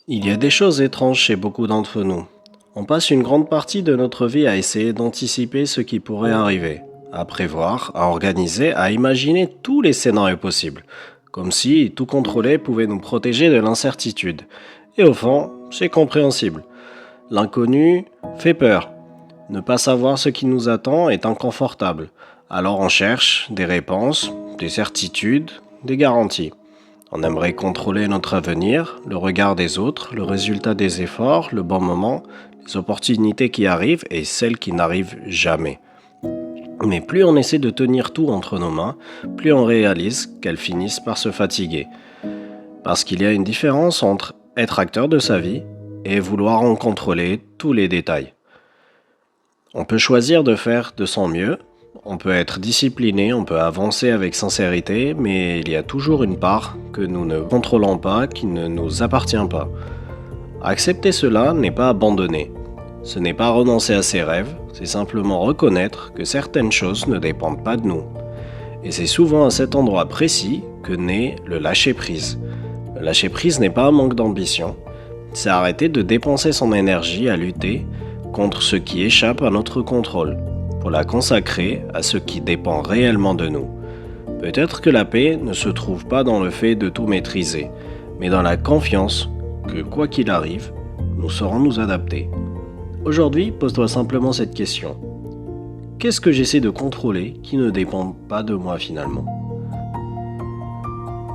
Il y a des choses étranges chez beaucoup d'entre nous. On passe une grande partie de notre vie à essayer d'anticiper ce qui pourrait arriver, à prévoir, à organiser, à imaginer tous les scénarios possibles, comme si tout contrôler pouvait nous protéger de l'incertitude. Et au fond, c'est compréhensible. L'inconnu fait peur. Ne pas savoir ce qui nous attend est inconfortable. Alors on cherche des réponses, des certitudes, des garanties. On aimerait contrôler notre avenir, le regard des autres, le résultat des efforts, le bon moment, les opportunités qui arrivent et celles qui n'arrivent jamais. Mais plus on essaie de tenir tout entre nos mains, plus on réalise qu'elles finissent par se fatiguer. Parce qu'il y a une différence entre être acteur de sa vie et vouloir en contrôler tous les détails. On peut choisir de faire de son mieux, on peut être discipliné, on peut avancer avec sincérité, mais il y a toujours une part que nous ne contrôlons pas, qui ne nous appartient pas. Accepter cela n'est pas abandonner. Ce n'est pas renoncer à ses rêves, c'est simplement reconnaître que certaines choses ne dépendent pas de nous. Et c'est souvent à cet endroit précis que naît le lâcher-prise. Le lâcher-prise n'est pas un manque d'ambition, c'est arrêter de dépenser son énergie à lutter contre ce qui échappe à notre contrôle, pour la consacrer à ce qui dépend réellement de nous. Peut-être que la paix ne se trouve pas dans le fait de tout maîtriser, mais dans la confiance que quoi qu'il arrive, nous saurons nous adapter. Aujourd'hui, pose-toi simplement cette question. Qu'est-ce que j'essaie de contrôler qui ne dépend pas de moi finalement?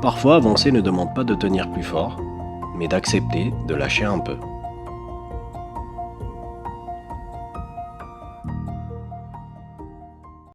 Parfois, avancer ne demande pas de tenir plus fort, mais d'accepter de lâcher un peu.